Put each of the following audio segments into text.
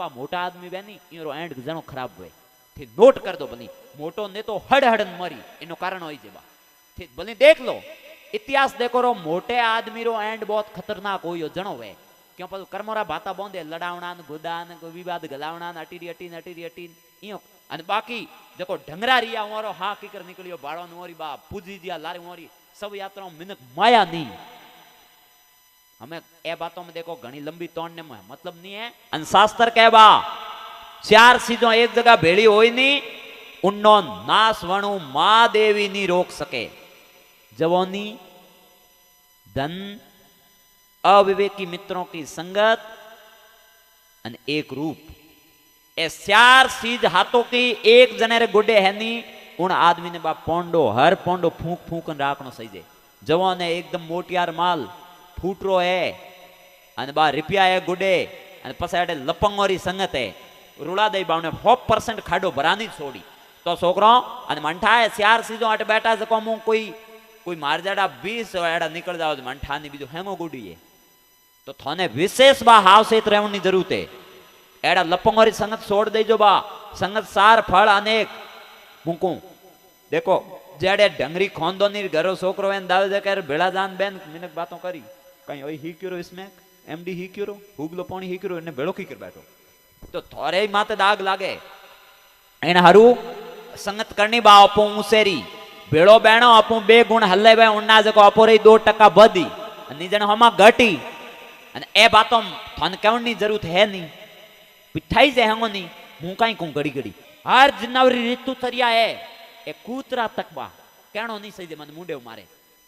बा मोटा आदमी बेनी इरो एंड जनो खराब हुए थे नोट कर दो बनी मोटो ने तो हड हडन मरी इनो कारण होई जेबा थे बनी देख लो इतिहास देखो रो मोटे आदमी रो एंड बहुत खतरनाक होयो जनो वे क्यों पर कर्मोरा भाता बोंदे लडावणा न गुदान को विवाद गलावणा न अटीरी अटी इयो अने बाकी देखो ढंगरा रिया मोरो हा कीकर निकलियो बाळो नोरी बा पूजी जिया लारी मोरी सब यात्रा मिनक माया नहीं हमें ए बातों में देखो घनी लंबी तोड़ने में मतलब नहीं है शास्त्र कहवा चार चीजों एक जगह भेड़ी होई नहीं उन्नो नाश वणु मां देवी नहीं रोक सके जवानी धन अविवेकी मित्रों की संगत और एक रूप ए चार चीज हाथों की एक जने रे गुडे है नी उन आदमी ने बा पोंडो हर पोंडो फूंक फूंक राखनो सही जे जवान है एकदम मोटियार माल फूटरो है अने बा रिपिया है गुडे अने पछाडे लपंगोरी संगत है रुड़ा दई बावने 100% खाडो भरानी छोड़ी तो छोकरो अने मंठा है चार चीजों अट बैठा जको मु कोई मार जाड़ा 20 एड़ा निकल जाओ मंठा नी बीजो हेंगो गुडी है तो थाने विशेष बा हावसेत रहनी जरूरत है एड़ा लपंगोरी संगत छोड़ देजो बा संगत सार फल अनेक मुकू देखो जेड़े डंगरी खोंदो नी घरो छोकरो एन दावे दे कर भेड़ा जान बेन मिनक बातों करी कहीं ओई ही क्योरो इसमें एमडी ही क्योरो हुगलो पानी ही क्योरो ने भेड़ो की कर बैठो तो थोरे माते दाग लागे एन हारू संगत करनी बा अपो उसेरी भेड़ो बेणो अपो बे गुण हल्ले बे उन्ना जको अपो रे 2% बदी नी जण हमा घटी अने ए बातों थन केवनी जरूरत है नी पिठाई जे हंगो नी मु काई को घड़ी घड़ी हर जनवरी ऋतु तरिया है ए कूतरा तकबा कहणो नहीं सही जे मन मुंडे मारे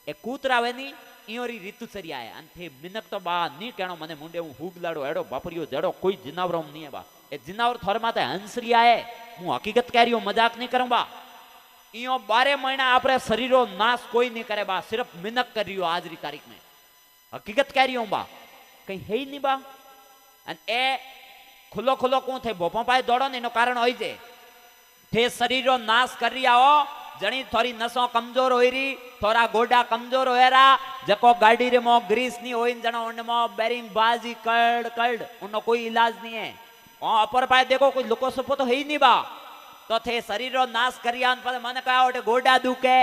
ए कूतरा वे नी इयोरी ऋतु तरिया है अंथे मिनक तो बा नी कहणो मने मुंडे हूं हुगलाडो एडो बापरियो जड़ो कोई जिनावरो नहीं है बा ए जिनावर थोर माते हंसरिया है हूं हकीकत कह रियो मजाक नहीं करूं बा इयो 12 महीना आपरे शरीरो नाश कोई नहीं करे बा सिर्फ मिनक कर रियो आज री तारीख में हकीकत कह रियो बा कहीं है ही नहीं बा अन ए खुलो खुलो को थे भोपा पाए दौड़ो ने कारण होई जे थे शरीरो नाश कर रिया हो जणी थोड़ी नसों कमजोर होई री थोड़ा गोडा कमजोर होएरा जको गाड़ी रे मो ग्रीस नहीं होइन जणो उन मो बेरिंग बाजी कड़ कड़ उनो कोई इलाज नहीं है ओ अपर पाए देखो कोई लुको सपो तो है ही नहीं बा तो थे शरीरो नाश करिया पर मन का ओटे गोडा दुखे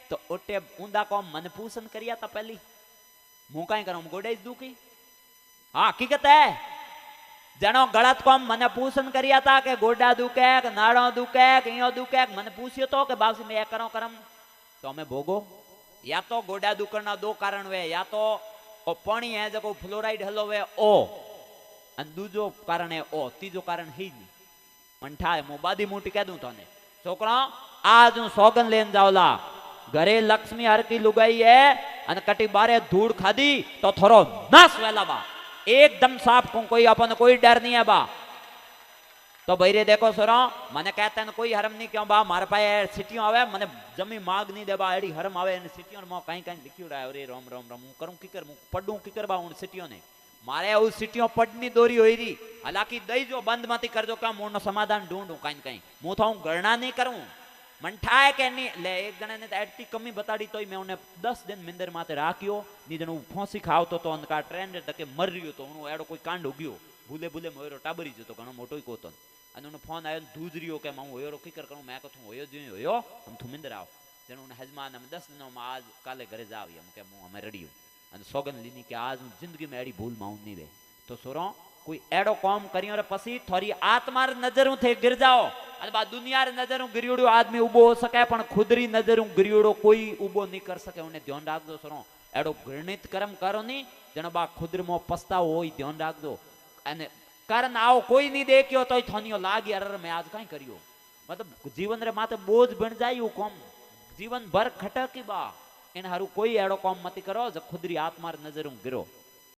तो ओटे ऊंदा को मन पूसन करिया ता पहली मु काई करूं गोडे दुखी हां हकीकत है जनो गलत को मने पूछन करिया था के गोडा दुखे के नाड़ो दुखे के यो दुखे मने पूछियो तो के बाप से मैं करो करम तो हमें भोगो या तो गोडा दुखना दो कारण वे या तो ओ पानी है जको फ्लोराइड हलो वे ओ अन दूजो कारण है ओ तीजो कारण ही नहीं मंठा है मोबादी मोटी कह दूं तने छोकरा आज हूं सौगन लेन जावला घरे लक्ष्मी हर की लुगाई है अन कटी बारे धूड़ खादी तो थोरो नाश वेला बा एकदम साफ को कोई अपन कोई डर नहीं है बा तो भैरे देखो सरो मने कहते हैं कोई हरम नहीं क्यों बा मारे पाए सिटियों आवे मने जमी माग नहीं देबा एडी हरम आवे ने सिटियों मो कहीं कहीं लिखियो रहा अरे राम राम राम करूं किकर मु पडू किकर बा उन सिटियों ने मारे उस सिटियों पडनी दोरी होई री हालांकि दई जो बंद मती कर दो का मोनो समाधान ढूंढूं कहीं कहीं मु थाऊ गणना नहीं करूं मंठाए के नहीं ले एक जने ने एटती कमी बताड़ी तो मैं उन्हें 10 दिन मिंदर माते राखियो नी जनो फांसी खावतो तो उनका ट्रेंड तके मर रियो तो उनो एडो कोई कांड होगियो भूले भूले मोरो टाबरी जतो घणो मोटोई कोतो अने उनो फोन आयो दूजरियो के मां होयो की कर करूं मैं कथू होयो जो होयो हम थु मिंदर आओ जनो ने हजमान हम 10 दिनों में आज काले घरे जावी हम के मु हमें रेडियो अने सोगन लीनी के आज जिंदगी में एडी भूल माऊं नहीं वे तो सोरो कोई एडो काम करियो रे पसी थोड़ी आत्मार नजरों थे गिर जाओ अने बा दुनिया रे नजरों गिरियोड़ो आदमी उबो हो सके पण खुदरी नजरों गिरियोड़ो कोई उबो नहीं कर सके उन्हें ध्यान राख दो सरो एडो घृणित कर्म करो नी जण बा खुदर मो पछताओ होई ध्यान राख दो अने कारण आओ कोई नहीं देखियो तो थनियो लागी अरर में आज काई करियो मतलब जीवन रे माथे बोझ बन जाई उ कम जीवन भर खटकी बा इन हारू कोई एडो काम मत करो ज खुदरी आत्मार नजरों गिरो